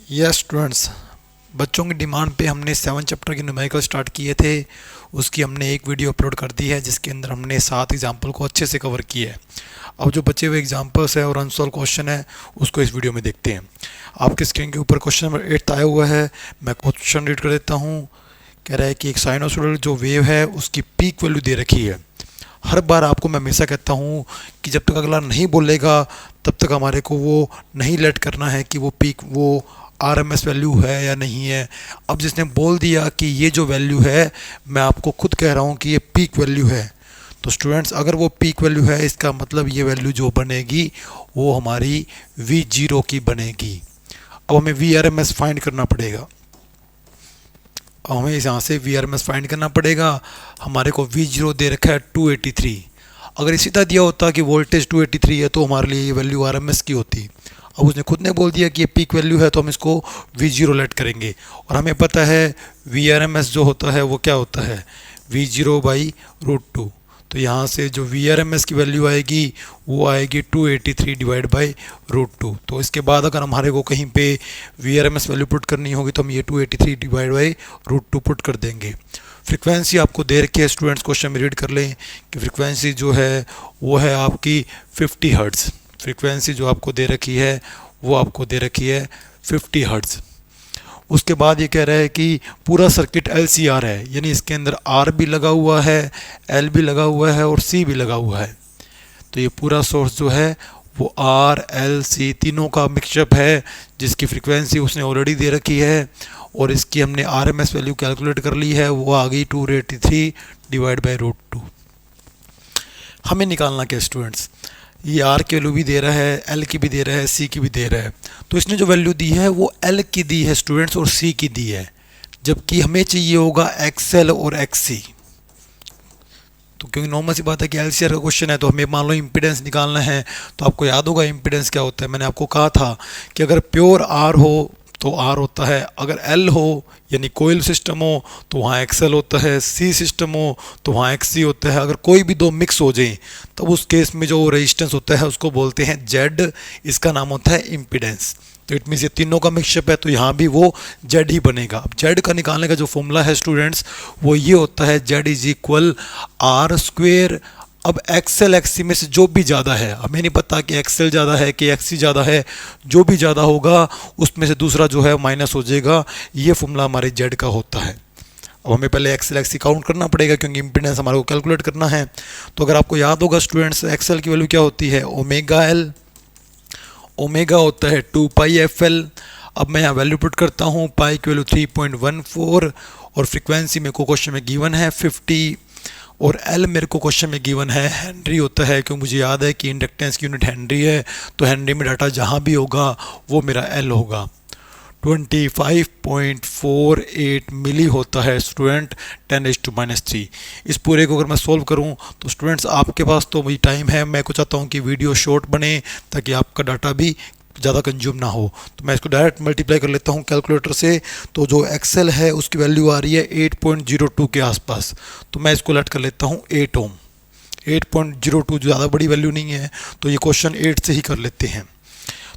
Yes students, बच्चों की demand पे हमने 7 चैप्टर के न्यूमेरिकल स्टार्ट किए थे। उसकी हमने एक वीडियो अपलोड कर दी है जिसके अंदर हमने 7 एग्जाम्पल को अच्छे से कवर किया है। अब जो बचे हुए एग्जाम्पल्स है और अनसॉल्व क्वेश्चन है उसको इस वीडियो में देखते हैं। आपके स्क्रीन के ऊपर क्वेश्चन नंबर 8 आया हुआ है। मैं क्वेश्चन रीड कर देता हूँ। कह रहा है कि एक साइनोसॉइडल जो वेव है उसकी पीक वैल्यू दे रखी है। हर बार आपको मैं हमेशा कहता हूँ कि जब तक अगला नहीं बोलेगा तब तक हमारे को वो नहीं लेट करना है कि वो पीक वो आरएमएस वैल्यू है या नहीं है। अब जिसने बोल दिया कि ये जो वैल्यू है, मैं आपको खुद कह रहा हूँ कि ये पीक वैल्यू है। तो स्टूडेंट्स, अगर वो पीक वैल्यू है इसका मतलब ये वैल्यू जो बनेगी वो हमारी V0 की बनेगी। अब हमें VRMS फाइंड करना पड़ेगा। अब हमें यहाँ से VRMS फाइंड करना पड़ेगा। हमारे को V0 दे रखा है 283। अगर इसी तरह दिया होता कि वोल्टेज 283 है तो हमारे लिए ये वैल्यू आरएमएस की होती। अब उसने खुद ने बोल दिया कि ये पीक वैल्यू है तो हम इसको V0 लेट करेंगे। और हमें पता है VRMS जो होता है वो क्या होता है, V0/√2। तो यहाँ से जो VRMS की वैल्यू आएगी वो आएगी 283/√2। तो इसके बाद अगर हमारे को कहीं पे VRMS वैल्यू पुट करनी होगी तो हम ये 283/√2 पुट कर देंगे। फ्रीक्वेंसी आपको दे रखी है स्टूडेंट्स, क्वेश्चन में रीड कर लें कि फ्रीक्वेंसी जो है वो है आपकी 50 हर्ट्ज़। फ्रीक्वेंसी जो आपको दे रखी है वो आपको दे रखी है 50 हर्ट्ज़। उसके बाद ये कह रहा है कि पूरा सर्किट LCR है, यानी इसके अंदर R भी लगा हुआ है, L भी लगा हुआ है और C भी लगा हुआ है। तो ये पूरा सोर्स जो है वो R, L, C तीनों का मिक्सअप है जिसकी फ्रीक्वेंसी उसने ऑलरेडी दे रखी है। और इसकी हमने RMS वैल्यू कैलकुलेट कर ली है, वो आ गई 283/√2। हमें निकालना क्या स्टूडेंट्स, ये R की वैल्यू भी दे रहा है, L की भी दे रहा है, C की भी दे रहा है। तो इसने जो वैल्यू दी है वो L की दी है स्टूडेंट्स और C की दी है, जबकि हमें चाहिए होगा XL और XC। तो क्योंकि नॉर्मल सी बात है कि LCR का क्वेश्चन है तो हमें मान लो इम्पीडेंस निकालना है। तो आपको याद होगा इम्पीडेंस क्या होता है, मैंने आपको कहा था कि अगर प्योर R हो तो R होता है, अगर L हो यानी कोयल सिस्टम हो तो वहाँ XL होता है, C सिस्टम हो तो वहाँ XC होता है। अगर कोई भी दो मिक्स हो जाए तब उस केस में जो रेजिस्टेंस होता है उसको बोलते हैं Z। इसका नाम होता है इम्पीडेंस। तो इट मीन्स ये तीनों का मिक्सअप है तो यहाँ भी वो Z ही बनेगा। अब Z का निकालने का जो फॉर्मूला है स्टूडेंट्स वो ये होता है Z=R²। अब XL XC में से जो भी ज़्यादा है, हमें नहीं पता कि XL ज़्यादा है कि XC ज़्यादा है, जो भी ज़्यादा होगा उसमें से दूसरा जो है माइनस हो जाएगा। ये फॉर्मूला हमारे Z का होता है। अब हमें पहले XL XC काउंट करना पड़ेगा क्योंकि इम्पीडेंस हमारे को कैलकुलेट करना है। तो अगर आपको याद होगा स्टूडेंट्स, XL की वैल्यू क्या होती है, ω/L। ओमेगा होता है 2πfl। अब मैं यहाँ वैल्यू पुट करता हूँ, पाई की वैल्यू 3.14 और फ्रीक्वेंसी मेरे को क्वेश्चन में गिवन है 50 और L मेरे को क्वेश्चन में गिवन है हेनरी होता है, क्योंकि मुझे याद है कि इंडक्टेंस की यूनिट हेनरी है। तो हेनरी में डाटा जहाँ भी होगा वो मेरा L होगा। 25.48 मिली होता है स्टूडेंट 10⁻⁻3। इस पूरे को अगर मैं सोल्व करूं तो स्टूडेंट्स आपके पास तो वही टाइम है, मैं को चाहता हूं कि वीडियो शॉर्ट बने ताकि आपका डाटा भी ज़्यादा कंज्यूम ना हो। तो मैं इसको डायरेक्ट मल्टीप्लाई कर लेता हूं कैलकुलेटर से। तो जो XL है उसकी वैल्यू आ रही है 8.02 के आसपास, तो मैं इसको लेट कर लेता हूँ 8 ओम। 8.02 ज़्यादा बड़ी वैल्यू नहीं है तो ये क्वेश्चन 8 से ही कर लेते हैं।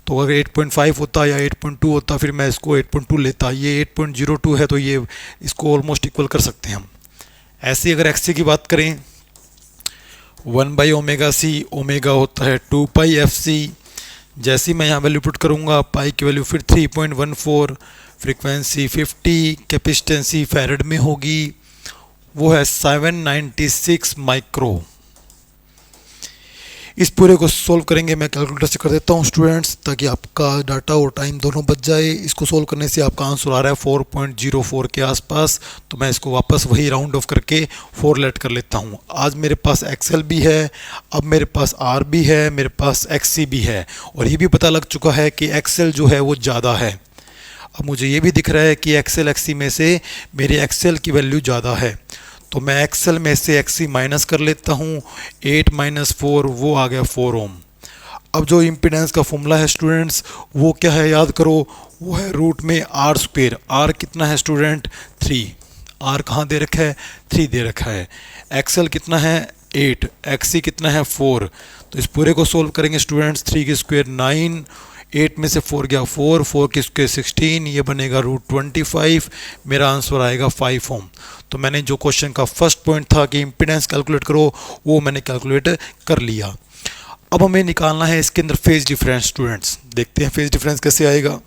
तो अगर 8.5 होता या 8.2 होता फिर मैं इसको 8.2 लेता। ये 8.02 है तो ये इसको ऑलमोस्ट इक्वल कर सकते हैं हम। ऐसे ही अगर XC की बात करें 1/ωc, ओमेगा होता है 2πfc। जैसे मैं यहाँ वैल्यू पुट करूँगा, पाई की वैल्यू फिर 3.14, फ्रीक्वेंसी 50, कैपेसिटेंसी फैरड में होगी, वो है 796 माइक्रो। इस पूरे को सोल्व करेंगे, मैं कैलकुलेटर से कर देता हूँ स्टूडेंट्स ताकि आपका डाटा और टाइम दोनों बच जाए। इसको सोल्व करने से आपका आंसर आ रहा है 4.04 के आसपास। तो मैं इसको वापस वही राउंड ऑफ करके 4 लेट कर लेता हूँ। आज मेरे पास XL भी है, अब मेरे पास R भी है, मेरे पास XC भी है और ये भी पता लग चुका है कि XL जो है वो ज़्यादा है। अब मुझे ये भी दिख रहा है कि XL XC में से मेरे XL की वैल्यू ज़्यादा है, तो मैं XL में से XC माइनस कर लेता हूँ। 8 - 4 वो आ गया 4 ओम। अब जो इम्पीडेंस का फॉर्मूला है स्टूडेंट्स वो क्या है याद करो, वो है रूट में R²। R कितना है स्टूडेंट 3। R कहाँ दे रखा है 3 दे रखा है। XL कितना है 8, XC कितना है 4। तो इस पूरे को सोल्व करेंगे स्टूडेंट्स, 3 के स्क्वायर 9, 8 में से 4 गया 4, 4 की स्क्वायर 16, ये बनेगा √25, मेरा आंसर आएगा 5 ओम। तो मैंने जो क्वेश्चन का फर्स्ट पॉइंट था कि इम्पीडेंस कैलकुलेट करो, वो मैंने कैलकुलेट कर लिया। अब हमें निकालना है इसके अंदर फेज डिफरेंस। स्टूडेंट्स देखते हैं फेज डिफरेंस कैसे आएगा।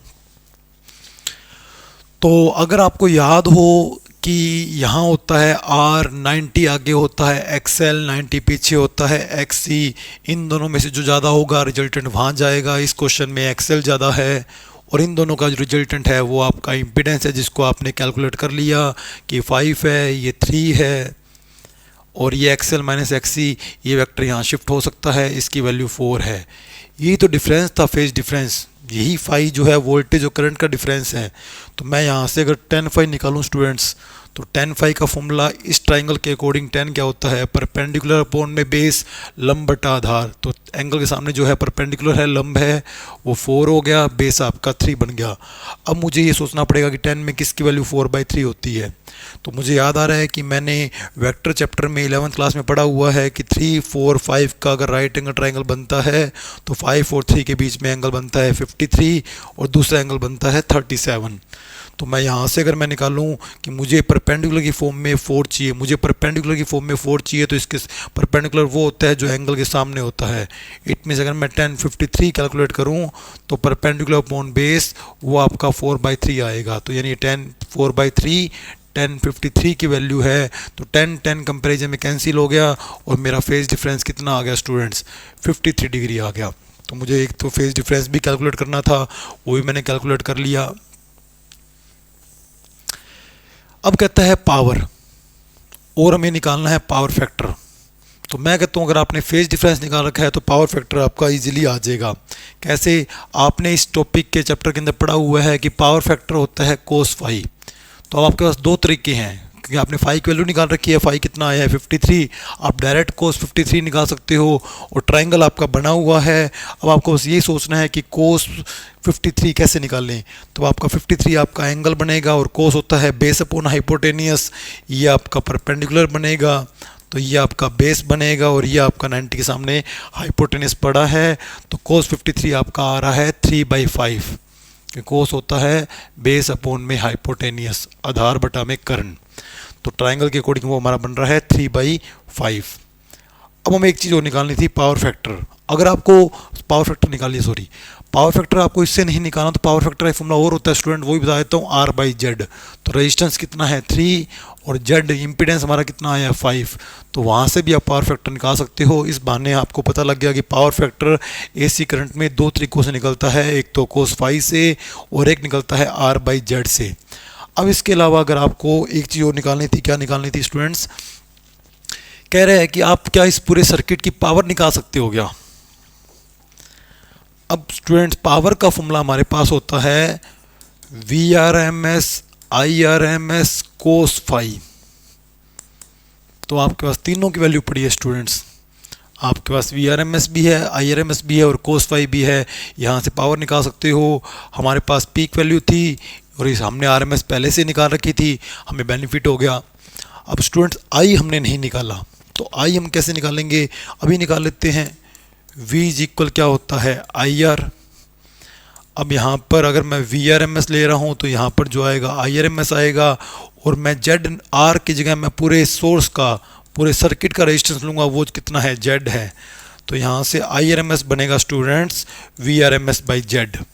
तो अगर आपको याद हो कि यहाँ होता है R 90 आगे होता है XL 90 पीछे होता है XC, इन दोनों में से जो ज़्यादा होगा रिजल्टेंट वहाँ जाएगा। इस क्वेश्चन में XL ज़्यादा है और इन दोनों का जो रिजल्टेंट है वो आपका इम्पीडेंस है, जिसको आपने कैलकुलेट कर लिया कि 5 है, ये 3 है और ये XL माइनस XC, ये वेक्टर यहाँ शिफ्ट हो सकता है, इसकी वैल्यू 4 है। यही तो डिफरेंस था, फेज डिफरेंस। यही फाई जो है वोल्टेज और करंट का डिफरेंस है। तो मैं यहाँ से अगर tan फाई निकालूँ स्टूडेंट्स, तो tan फाई का फॉर्मूला इस ट्राइंगल के अकॉर्डिंग tan क्या होता है, परपेंडिकुलर अपॉन में बेस, लंब बटा आधार। तो एंगल के सामने जो है परपेंडिकुलर है, लंब है, वो 4 हो गया, बेस आपका 3 बन गया। अब मुझे ये सोचना पड़ेगा कि tan में किसकी वैल्यू 4/3 होती है। तो मुझे याद आ रहा है कि मैंने वेक्टर चैप्टर में 11th क्लास में पढ़ा हुआ है कि 3, 4, 5 का अगर राइट एंगल ट्राइंगल बनता है तो 5 और 3 के बीच में एंगल बनता है 53 और दूसरा एंगल बनता है 37। तो मैं यहाँ से अगर मैं निकालूँ कि मुझे परपेंडिकुलर की फॉर्म में 4 चाहिए, मुझे परपेंडिकुलर की फॉर्म में 4 चाहिए, तो इसके परपेंडिकुलर वो होता है जो एंगल के सामने होता है। इट मीन्स अगर मैं tan 53 कैलकुलेट करूँ तो परपेंडिकुलर अपॉन बेस वो आपका 4/3 आएगा। तो यानी tan 4/3 tan 53 की वैल्यू है, तो tan कंपेरिजन में कैंसिल हो गया और मेरा फेज डिफरेंस कितना आ गया स्टूडेंट्स, 53 डिग्री आ गया। तो मुझे एक तो फेज डिफरेंस भी कैलकुलेट करना था, वो भी मैंने कैलकुलेट कर लिया। अब कहता है पावर, और हमें निकालना है पावर फैक्टर। तो मैं कहता हूँ अगर आपने फेज डिफरेंस निकाल रखा है तो पावर फैक्टर आपका इजीली आ जाएगा। कैसे, आपने इस टॉपिक के चैप्टर के अंदर पढ़ा हुआ है कि पावर फैक्टर होता है cos फाई। तो अब आपके पास दो तरीके हैं, क्योंकि आपने फाई की वैल्यू निकाल रखी है, फाई कितना आया है 53, आप डायरेक्ट cos 53 निकाल सकते हो और ट्राइंगल आपका बना हुआ है। अब आपको बस ये सोचना है कि cos 53 कैसे निकालें। तो आपका 53 आपका एंगल बनेगा और cos होता है बेस अपॉन हाइपोटेनियस, ये आपका परपेंडिकुलर बनेगा, तो ये आपका बेस बनेगा और ये आपका 90 के सामने हाइपोटेनियस पड़ा है। तो cos 53 आपका आ रहा है 3/5, कोस होता है बेस अपॉन में हाइपोटेनियस, आधार बटा में कर्ण। तो ट्राइंगल के अकॉर्डिंग वो हमारा बन रहा है 3/5। अब हमें एक चीज़ और निकालनी थी, पावर फैक्टर। अगर आपको पावर फैक्टर निकालिए, सॉरी पावर फैक्टर आपको इससे नहीं निकालना, तो पावर फैक्टर का फॉर्मूला और होता है स्टूडेंट, वो भी बता देता हूँ, R/Z। तो रेजिस्टेंस कितना है 3 और Z इम्पीडेंस हमारा कितना आया 5। तो वहाँ से भी आप पावर फैक्टर निकाल सकते हो। इस बहाने आपको पता लग गया कि पावर फैक्टर AC करंट में दो तरीक़ों से निकलता है, एक तो cos फाई से और एक निकलता है R/Z से। अब इसके अलावा अगर आपको एक चीज़ और निकालनी थी, क्या निकालनी थी स्टूडेंट्स, कह रहे हैं कि आप क्या इस पूरे सर्किट की पावर निकाल सकते हो क्या। अब स्टूडेंट्स पावर का फॉर्मूला हमारे पास होता है VRMS IRMS cos फाई। तो आपके पास तीनों की वैल्यू पड़ी है स्टूडेंट्स, आपके पास VRMS भी है, IRMS भी है और cos फाई भी है। यहाँ से पावर निकाल सकते हो। हमारे पास पीक वैल्यू थी और इस हमने RMS पहले से निकाल रखी थी, हमें बेनिफिट हो गया। अब स्टूडेंट्स I हमने नहीं निकाला, तो I हम कैसे निकालेंगे, अभी निकाल लेते हैं। V इज इक्वल क्या होता है IR। अब यहाँ पर अगर मैं VRMS ले रहा हूँ तो यहाँ पर जो आएगा IRMS आएगा, और मैं ZR की जगह मैं पूरे सोर्स का, पूरे सर्किट का रेजिस्टेंस लूँगा, वो कितना है Z है। तो यहाँ से IRMS बनेगा स्टूडेंट्स VRMS/Z,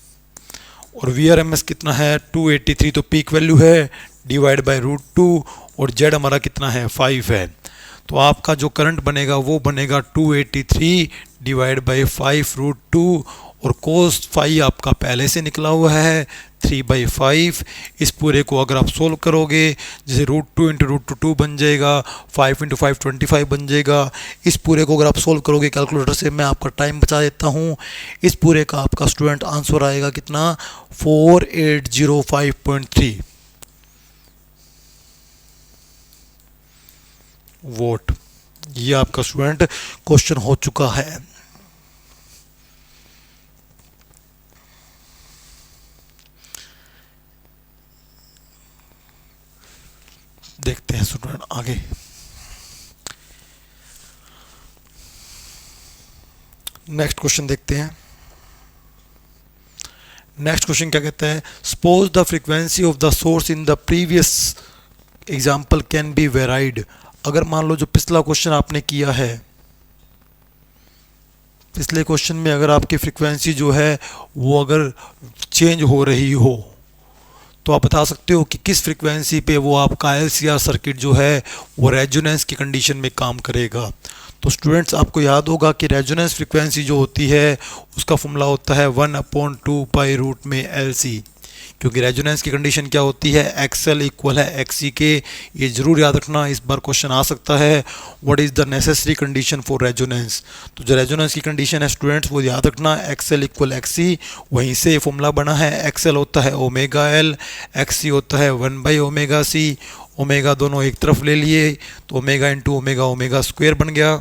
और VRMS कितना है 283, तो पीक वैल्यू है, डिवाइड बाय √2, और Z हमारा कितना है 5 है। तो आपका जो करंट बनेगा वो बनेगा 283 डिवाइड बाई 5√2, और cos फाई आपका पहले से निकला हुआ है 3/5। इस पूरे को अगर आप सोल्व करोगे, जैसे √2 × √2 बन जाएगा, 5 × 5 25 बन जाएगा। इस पूरे को अगर आप सोल्व करोगे कैलकुलेटर से, मैं आपका टाइम बचा देता हूँ, इस पूरे का आपका स्टूडेंट आंसर आएगा कितना 4805.3 वोट। ये आपका स्टूडेंट क्वेश्चन हो चुका है। देखते हैं स्टूडेंट आगे। नेक्स्ट क्वेश्चन देखते हैं। नेक्स्ट क्वेश्चन क्या कहता है, suppose the frequency of the source in the previous example can be varied. अगर मान लो जो पिछला क्वेश्चन आपने किया है, पिछले क्वेश्चन में अगर आपकी फ्रीक्वेंसी जो है वो अगर चेंज हो रही हो, तो आप बता सकते हो कि किस फ्रीक्वेंसी पे वो आपका एलसीआर सर्किट जो है वो रेजोनेंस की कंडीशन में काम करेगा। तो स्टूडेंट्स आपको याद होगा कि रेजोनेंस फ्रीक्वेंसी जो होती है उसका फॉर्मूला होता है 1/2 पाई रूट में एलसी, क्योंकि रेजोनेंस की कंडीशन क्या होती है, एक्सएल इक्वल है एक्ससी के। ये जरूर याद रखना, इस बार क्वेश्चन आ सकता है, what is the necessary condition for resonance. तो जो रेजोनेंस की कंडीशन है स्टूडेंट्स वो याद रखना, एक्सएल इक्वल एक्ससी। वहीं से ये फॉर्मूला बना है, एक्सएल होता है ओमेगा एल, एक्ससी होता है 1/ओमेगा सी। ओमेगा दोनों एक तरफ ले लिए तो omega into omega omega square बन गया,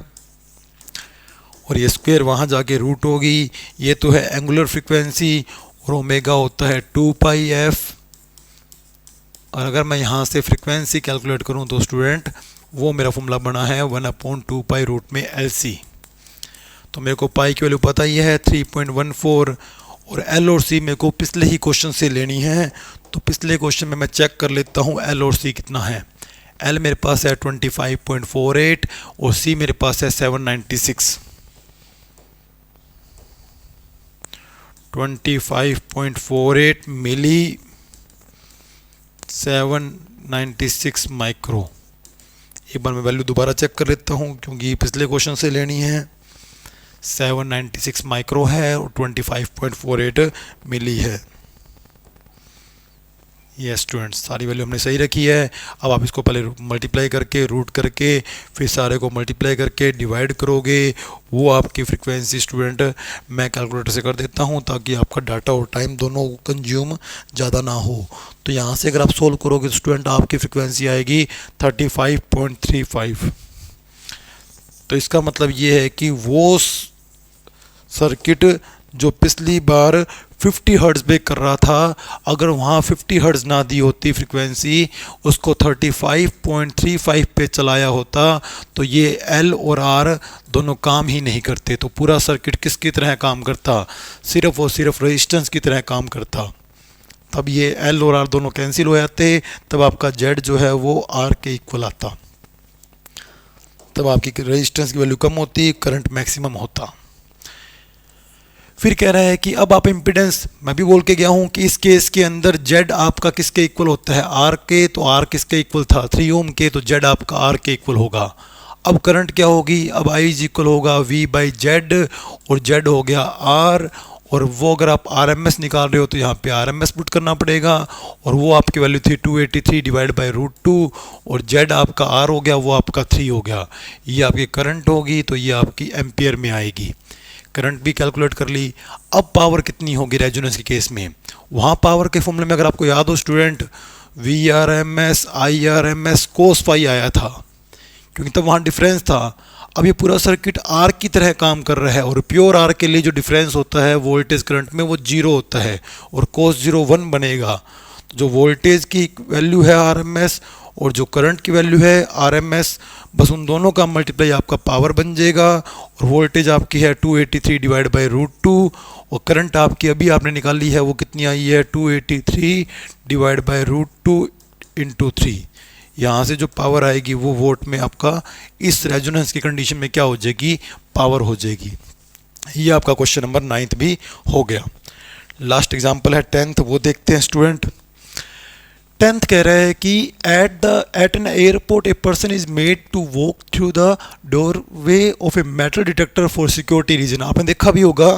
और ये स्क्वायर वहाँ जाके रूट होगी। ये तो है एंगुलर फ्रीक्वेंसी, और ओमेगा होता है 2 पाई एफ। और अगर मैं यहाँ से फ्रीक्वेंसी कैलकुलेट करूँ तो स्टूडेंट वो मेरा फॉर्मूला बना है 1/2 पाई रूट में एल सी। तो मेरे को पाई की वैल्यू पता ही है 3.14, और एल और सी मेरे को पिछले ही क्वेश्चन से लेनी है। तो पिछले क्वेश्चन में मैं चेक कर लेता हूँ एल और सी कितना है। एल मेरे पास है 25.48 और सी मेरे पास है 796। 25.48 मिली, 796 माइक्रो। एक बार मैं वैल्यू दोबारा चेक कर लेता हूँ क्योंकि पिछले क्वेश्चन से लेनी है। 796 माइक्रो है और 25.48 मिली है। ये स्टूडेंट्स सारी वैल्यू हमने सही रखी है। अब आप इसको पहले मल्टीप्लाई करके, रूट करके, फिर सारे को मल्टीप्लाई करके डिवाइड करोगे, वो आपकी फ्रीक्वेंसी स्टूडेंट मैं कैलकुलेटर से कर देता हूँ ताकि आपका डाटा और टाइम दोनों कंज्यूम ज़्यादा ना हो। तो यहाँ से अगर आप सोल्व करोगे तो स्टूडेंट आपकी फ्रीक्वेंसी आएगी 35.35। तो इसका मतलब ये है कि वो सर्किट जो पिछली बार 50 हर्ट्ज पे कर रहा था, अगर वहाँ 50 हर्ट्ज ना दी होती फ्रीक्वेंसी, उसको 35.35 पे चलाया होता, तो ये एल और आर दोनों काम ही नहीं करते। तो पूरा सर्किट किसकी तरह काम करता, सिर्फ और सिर्फ रेजिस्टेंस की तरह काम करता। तब ये एल और आर दोनों कैंसिल हो जाते, तब आपका जेड जो है वो आर के इक्वल आता, तब आपकी रेजिस्टेंस की वैल्यू कम होती, करंट मैक्सिमम होता। फिर कह रहा है कि अब आप इम्पिडेंस, मैं भी बोल के गया हूँ कि इस केस के अंदर जेड आपका किसके इक्वल होता है, आर के। तो आर किसके इक्वल था, 3 ओम के, तो जेड आपका आर के इक्वल होगा। अब करंट क्या होगी, अब आई इज इक्वल होगा वी बाई जेड, और जेड हो गया आर, और वो अगर आप आर एम एस निकाल रहे हो तो यहाँ पे आर एम एस पुट करना पड़ेगा, और वो आपकी वैल्यू थी 283 डिवाइड बाई √2, और जेड आपका आर हो गया, वो आपका 3 हो गया। ये आपकी करंट होगी, तो ये आपकी एम्पियर में आएगी। करंट भी कैलकुलेट कर ली। अब पावर कितनी होगी रेजोनेंस के केस में, वहाँ पावर के फॉर्मूले में अगर आपको याद हो स्टूडेंट, VRMS IRMS कोस फाई आया था, क्योंकि तब वहाँ डिफरेंस था। अब ये पूरा सर्किट आर की तरह काम कर रहा है, और प्योर आर के लिए जो डिफरेंस होता है वोल्टेज करंट में वो 0 होता है, और कोस 0 1 बनेगा। तो जो वोल्टेज की वैल्यू है RMS और जो करंट की वैल्यू है RMS, बस उन दोनों का मल्टीप्लाई आपका पावर बन जाएगा। और वोल्टेज आपकी है 283 डिवाइड बाई √2, और करंट आपकी अभी आपने निकाली है वो कितनी आई है, 283 डिवाइड बाई √2 इंटू 3। यहाँ से जो पावर आएगी वो वोट में आपका इस रेजोनेंस की कंडीशन में क्या हो जाएगी, पावर हो जाएगी। ये आपका क्वेश्चन नंबर 9 भी हो गया। लास्ट एग्जाम्पल है 10th, वो देखते हैं स्टूडेंट। 10th कह रहा है कि at an airport a person is made to walk through the doorway of a metal detector for security reason. आपने देखा भी होगा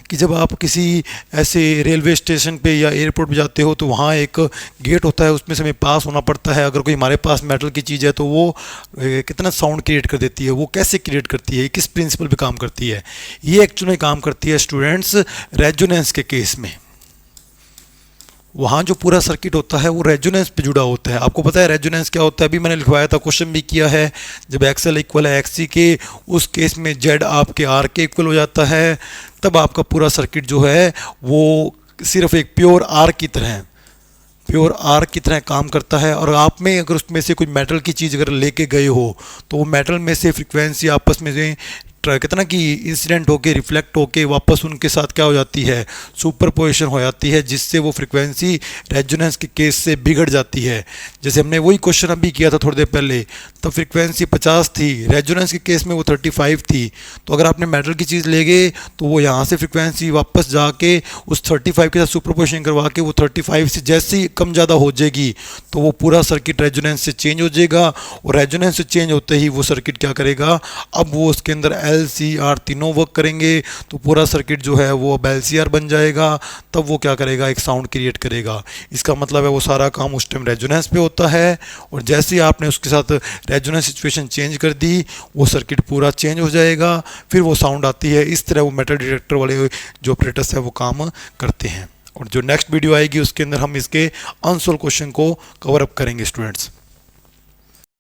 कि जब आप किसी ऐसे रेलवे स्टेशन पे या एयरपोर्ट पे जाते हो तो वहाँ एक गेट होता है, उसमें से हमें पास होना पड़ता है। अगर कोई हमारे पास मेटल की चीज़ है तो वो कितना साउंड क्रिएट कर देती है, वो कैसे क्रिएट करती है, किस प्रिंसिपल पे काम करती है, ये एक्चुअली में काम करती है स्टूडेंट्स रेजोनेंस के केस में। वहाँ जो पूरा सर्किट होता है वो रेजोनेंस पे जुड़ा होता है। आपको पता है रेजोनेंस क्या होता है, अभी मैंने लिखवाया था, क्वेश्चन भी किया है। जब एक्सएल इक्वल है एक्ससी के, उस केस में जेड आपके आर के इक्वल हो जाता है, तब आपका पूरा सर्किट जो है वो सिर्फ एक प्योर आर की तरह काम करता है। और आप में अगर उसमें से कोई मेटल की चीज़ अगर लेके गए हो तो वो मेटल में से फ्रिक्वेंसी आपस में कहते ना कि इंसिडेंट होके रिफ्लेक्ट होके वापस उनके साथ क्या हो जाती है, सुपरपोजिशन हो जाती है, जिससे वो फ्रिक्वेंसी रेजोनेंस के केस से बिगड़ जाती है। जैसे हमने वही क्वेश्चन अभी किया था थोड़ी देर पहले, तब फ्रिक्वेंसी 50 थी, रेजोनेंस के केस में वो 35 थी। तो अगर आपने मेटल की चीज़ ले गए तो वो यहाँ से फ्रिक्वेंसी वापस जाके उस 35 के साथ सुपरपोजिशन करवा के वो 35 से जैसे ही कम ज़्यादा हो जाएगी तो वो पूरा सर्किट रेजोनेंस से चेंज हो जाएगा, और रेजोनेंस से चेंज होते ही वो सर्किट क्या करेगा, अब वो उसके अंदर एल सी आर तीनों वर्क करेंगे, तो पूरा सर्किट जो है वो अब एल सी आर बन जाएगा। तब वो क्या करेगा, एक साउंड क्रिएट करेगा। इसका मतलब है वो सारा काम उस टाइम रेजोनेंस पे होता है, और जैसे ही आपने उसके साथ रेजोनेंस सिचुएशन चेंज कर दी वो सर्किट पूरा चेंज हो जाएगा, फिर वो साउंड आती है। इस तरह वो मेटल डिटेक्टर वाले जो ऑपरेटर्स है वो काम करते हैं। और जो नेक्स्ट वीडियो आएगी उसके अंदर हम इसके अनसोल्व क्वेश्चन को कवर अप करेंगे स्टूडेंट्स।